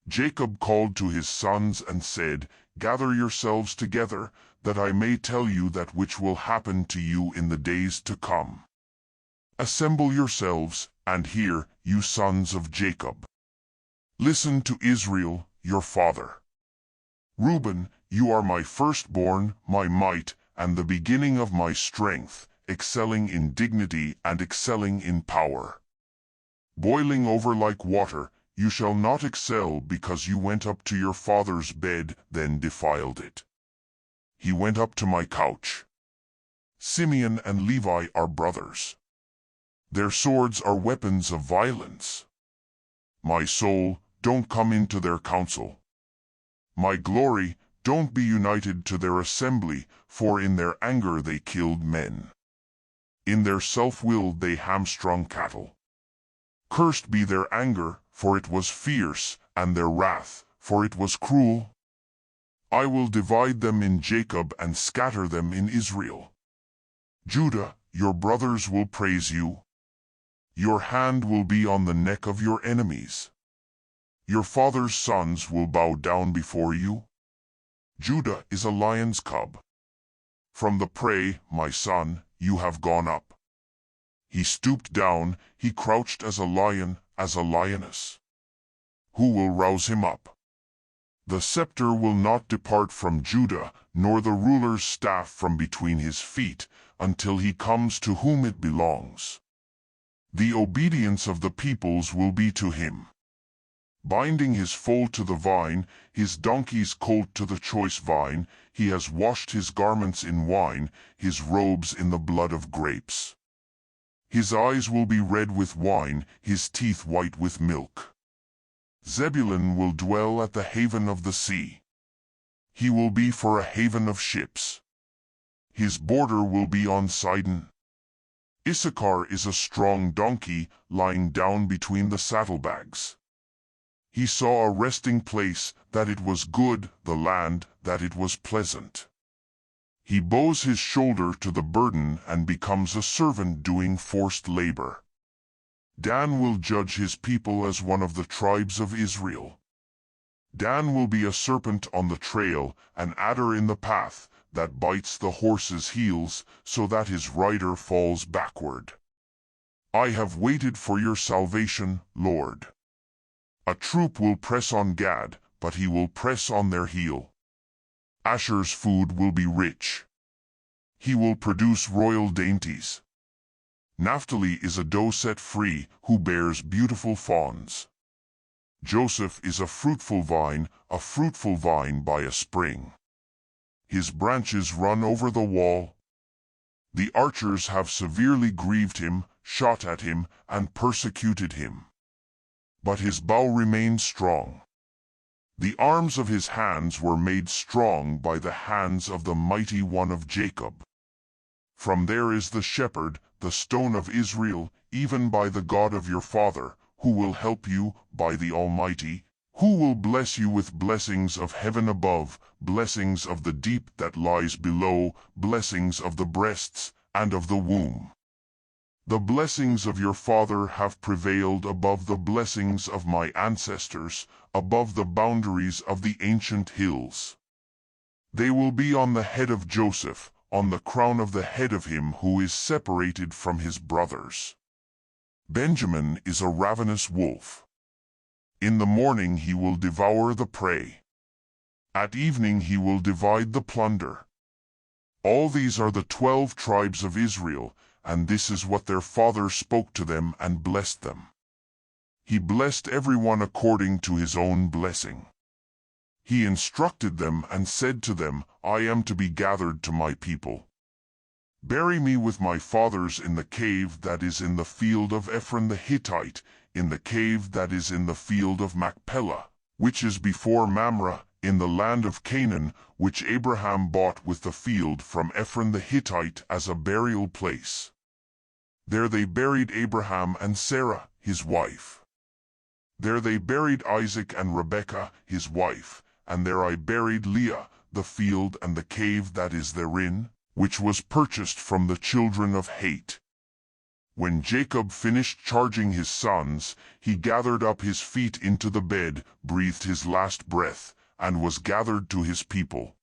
Jacob called to his sons and said, Gather yourselves together, that I may tell you that which will happen to you in the days to come. Assemble yourselves, and hear, you sons of Jacob. Listen to Israel, your father. Reuben, you are my firstborn, my might, and the beginning of my strength, excelling in dignity and excelling in power. Boiling over like water, you shall not excel because you went up to your father's bed, then defiled it. He went up to my couch. Simeon and Levi are brothers. Their swords are weapons of violence. My soul, don't come into their council. My glory, don't be united to their assembly, for in their anger they killed men. In their self-will they hamstrung cattle. Cursed be their anger, for it was fierce, and their wrath, for it was cruel. I will divide them in Jacob and scatter them in Israel. Judah, your brothers will praise you. Your hand will be on the neck of your enemies. Your father's sons will bow down before you. Judah is a lion's cub. From the prey, my son, you have gone up. He stooped down, he crouched as a lion, as a lioness. Who will rouse him up? The scepter will not depart from Judah, nor the ruler's staff from between his feet, until he comes to whom it belongs. The obedience of the peoples will be to him. Binding his foal to the vine, his donkey's colt to the choice vine, he has washed his garments in wine, his robes in the blood of grapes. His eyes will be red with wine, his teeth white with milk. Zebulun will dwell at the haven of the sea. He will be for a haven of ships. His border will be on Sidon. Issachar is a strong donkey, lying down between the saddlebags. He saw a resting place, that it was good, the land, that it was pleasant. He bows his shoulder to the burden and becomes a servant doing forced labor. Dan will judge his people as one of the tribes of Israel. Dan will be a serpent on the trail, an adder in the path, that bites the horse's heels, so that his rider falls backward. I have waited for your salvation, Lord. A troop will press on Gad, but he will press on their heel. Asher's food will be rich. He will produce royal dainties. Naphtali is a doe set free, who bears beautiful fawns. Joseph is a fruitful vine by a spring. His branches run over the wall. The archers have severely grieved him, shot at him, and persecuted him. But his bow remained strong. The arms of his hands were made strong by the hands of the mighty one of Jacob. From there is the shepherd, the stone of Israel, even by the God of your father, who will help you, by the Almighty, who will bless you with blessings of heaven above, blessings of the deep that lies below, blessings of the breasts, and of the womb. The blessings of your father have prevailed above the blessings of my ancestors, above the boundaries of the ancient hills. They will be on the head of Joseph, on the crown of the head of him who is separated from his brothers. Benjamin is a ravenous wolf. In the morning he will devour the prey. At evening he will divide the plunder. All these are the 12 tribes of Israel, and this is what their father spoke to them and blessed them. He blessed everyone according to his own blessing. He instructed them and said to them, I am to be gathered to my people. Bury me with my fathers in the cave that is in the field of Ephron the Hittite, in the cave that is in the field of Machpelah, which is before Mamre, in the land of Canaan, which Abraham bought with the field from Ephron the Hittite as a burial place. There they buried Abraham and Sarah, his wife. There they buried Isaac and Rebekah, his wife, and there I buried Leah, the field and the cave that is therein, which was purchased from the children of Heth. When Jacob finished charging his sons, he gathered up his feet into the bed, breathed his last breath, and was gathered to his people.